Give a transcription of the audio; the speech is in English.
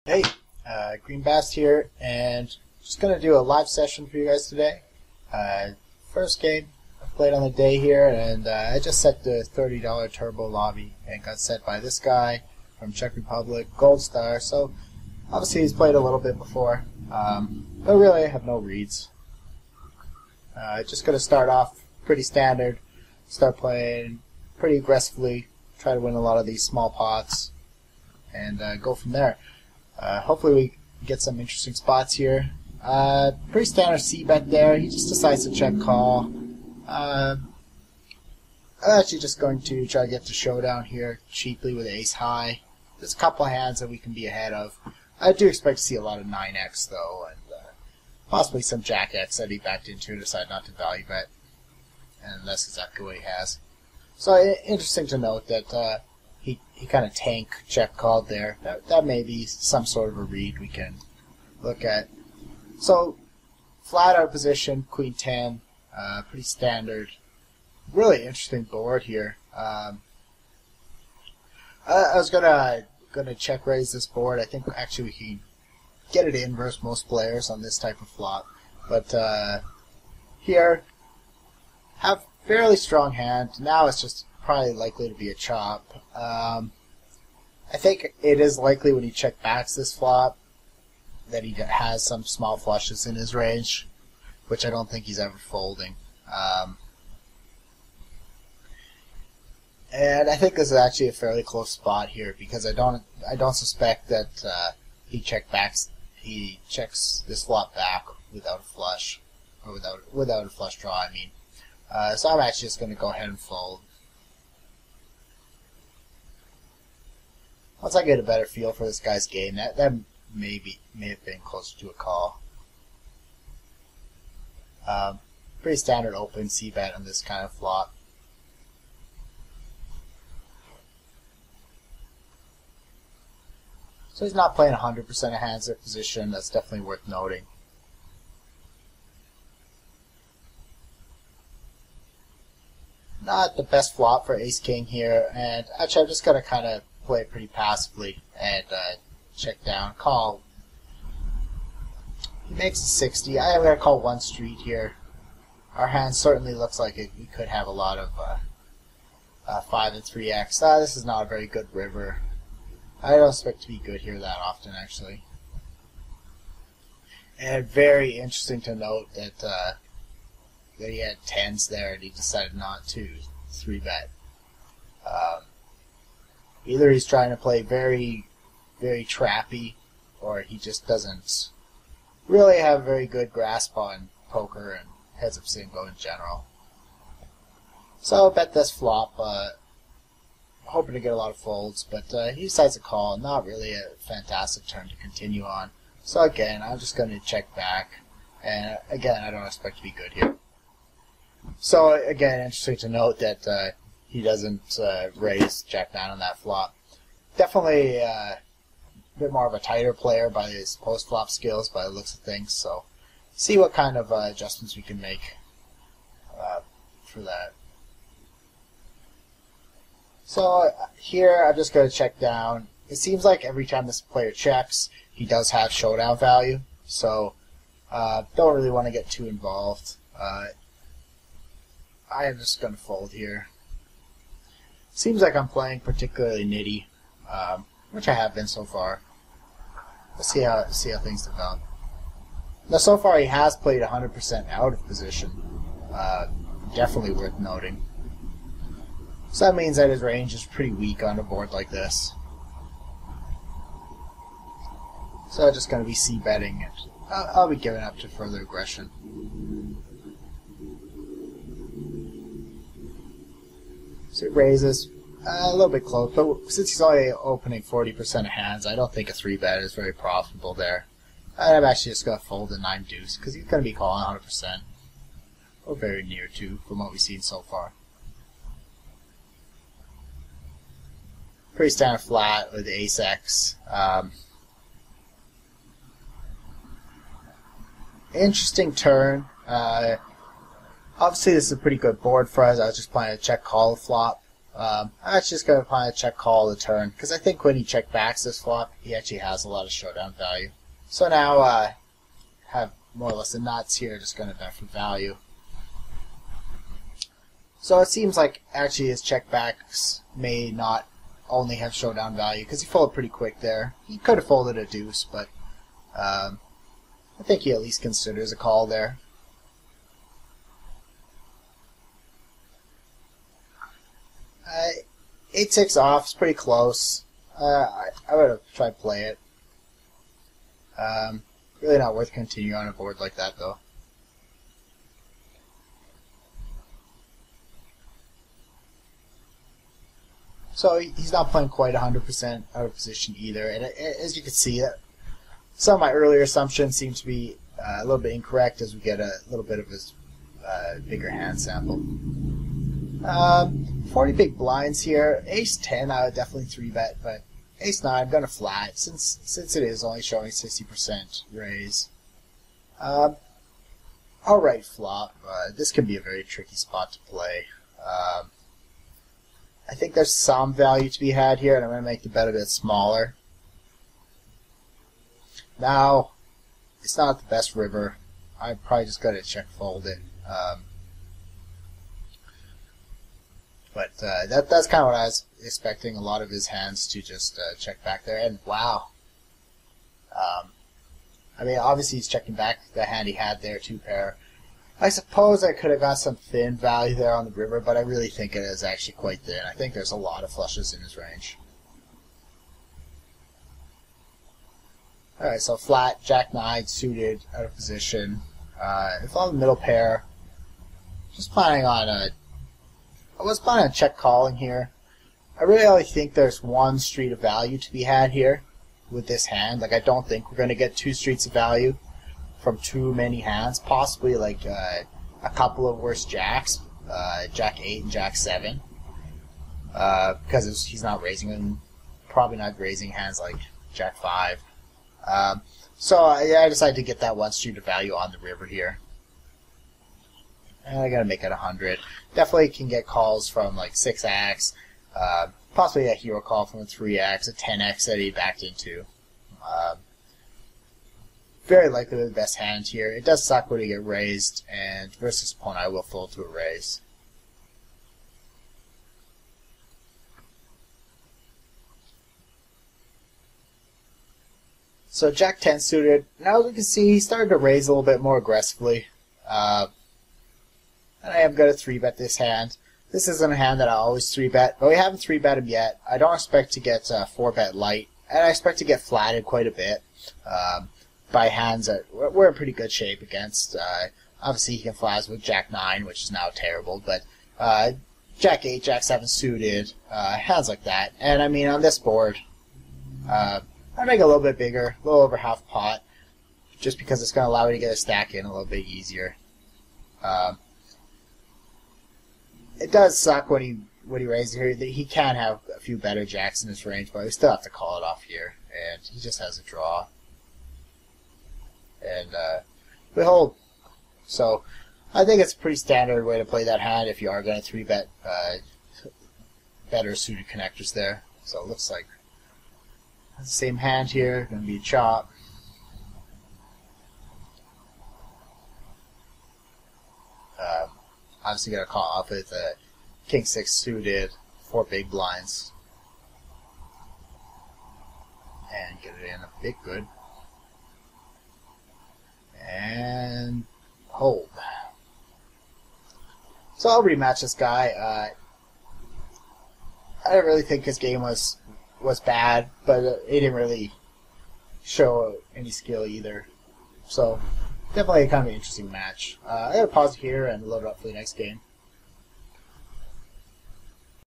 Hey, Greenbast here, and just gonna do a live session for you guys today. First game I played on the day here, and I just set the $30 turbo lobby, and got set by this guy from Czech Republic, Gold Star. So obviously he's played a little bit before, but really I have no reads. Just gonna start off pretty standard, start playing pretty aggressively, try to win a lot of these small pots, and go from there. Hopefully we get some interesting spots here. Pretty standard c-bet there. He just decides to check call. I'm actually just going to try to get to showdown here cheaply with ace high. There's a couple of hands that we can be ahead of. I do expect to see a lot of 9x though, and possibly some jack x that he backed into, decide not to value bet, and that's exactly what he has. So interesting to note that he kind of tank check called there. That may be some sort of a read we can look at. So flat out position, queen 10, pretty standard. Really interesting board here. I was gonna check raise this board. I think actually we can get it in versus most players on this type of flop. But here, have fairly strong hand. Now it's just probably likely to be a chop. I think it is likely when he check backs this flop that he has some small flushes in his range, which I don't think he's ever folding. And I think this is actually a fairly close spot here because I don't suspect that he checks this flop back without a flush, or without a flush draw. I mean, so I'm actually just going to go ahead and fold. Once I get a better feel for this guy's game, that may have been closer to a call. Pretty standard open c-bet on this kind of flop. So he's not playing 100% of hands at position. That's definitely worth noting. Not the best flop for ace-king here, and actually I'm just going to kind of play it pretty passively and check down, call. He makes a 60. I'm going to call one street here. Our hand certainly looks like we could have a lot of 5 and 3x. This is not a very good river. I don't expect to be good here that often, actually. And very interesting to note that that he had 10s there and he decided not to 3-bet. Either he's trying to play very, very trappy, or he just doesn't really have a very good grasp on poker and heads-up single in general. So bet this flop, hoping to get a lot of folds, but he decides to call. Not really a fantastic turn to continue on. So again, I'm just going to check back, and again, I don't expect to be good here. So again, interesting to note that he doesn't raise jack 9 on that flop. Definitely a bit more of a tighter player by his post-flop skills, by the looks of things. So see what kind of adjustments we can make for that. So here I'm just going to check down. It seems like every time this player checks, he does have showdown value. So don't really want to get too involved. I am just going to fold here. Seems like I'm playing particularly nitty, which I have been so far. Let's see how things develop. Now, so far he has played 100% out of position. Definitely worth noting. So that means that his range is pretty weak on a board like this. So I'm just going to be c-betting it. I'll be giving up to further aggression. So it raises a little bit close, but since he's only opening 40% of hands, I don't think a 3-bet is very profitable there. I'm actually just going to fold the 9 deuce because he's going to be calling 100%, or very near to, from what we've seen so far. Pretty standard flat with ace x. Interesting turn. Obviously, this is a pretty good board for us. I was just playing a check call flop. I'm actually just going to plan to check call the turn, because I think when he check backs this flop, he actually has a lot of showdown value. So now have more or less the nuts here, just going to bet for value. So it seems like actually his check backs may not only have showdown value, because he folded pretty quick there. He could have folded a deuce, but I think he at least considers a call there. 8-6 off is pretty close. I would have tried to play it. Really not worth continuing on a board like that though. So he's not playing quite 100% out of position either, and as you can see, some of my earlier assumptions seem to be a little bit incorrect as we get a little bit of his bigger hand sample. 40 big blinds here. Ace 10 I would definitely 3-bet, but Ace 9 I'm going to flat since it is only showing 60% raise. Alright flop. This can be a very tricky spot to play. I think there's some value to be had here, and I'm going to make the bet a bit smaller. Now, it's not the best river. I'm probably just going to check fold it. But that's kind of what I was expecting. A lot of his hands to just check back there, and wow. I mean, obviously he's checking back the hand he had there, 2-pair. I suppose I could have got some thin value there on the river, but I really think it is actually quite thin. I think there's a lot of flushes in his range. Alright, so flat, Jack 9 suited, out of position. If on the middle pair, just planning on I was planning on check calling here. I really only think there's one street of value to be had here with this hand. Like, I don't think we're going to get 2 streets of value from too many hands. Possibly like a couple of worse jacks, Jack 8 and Jack 7, because he's not raising them. Probably not raising hands like Jack 5. So I decided to get that one street of value on the river here. And I gotta make it 100. Definitely can get calls from like 6x, possibly a hero call from a 3x, a 10x that he backed into. Very likely the best hand here. It does suck when you get raised, and versus opponent I will fold to a raise. So Jack 10 suited. Now as we can see, he started to raise a little bit more aggressively. And I am going to 3-bet this hand. This isn't a hand that I always 3-bet, but we haven't 3-bet him yet. I don't expect to get 4-bet light, and I expect to get flatted quite a bit by hands that we're in pretty good shape against. Obviously he can flat us with Jack 9, which is now terrible, but Jack 8, Jack 7 suited, hands like that. And I mean, on this board, I make it a little bit bigger, a little over half pot, just because it's going to allow me to get a stack in a little bit easier. It does suck when he raises here. He can have a few better jacks in his range, but we still have to call it off here, and he just has a draw. And we hold. So I think it's a pretty standard way to play that hand if you are going to 3-bet better suited connectors there. So it looks like the same hand here, going to be a chop. Obviously got to call off with a King 6 suited, 4 big blinds, and get it in a bit good, and hold. So I'll rematch this guy. I don't really think his game was bad, but he didn't really show any skill either. So definitely kind of an interesting match. I gotta pause here and load it up for the next game.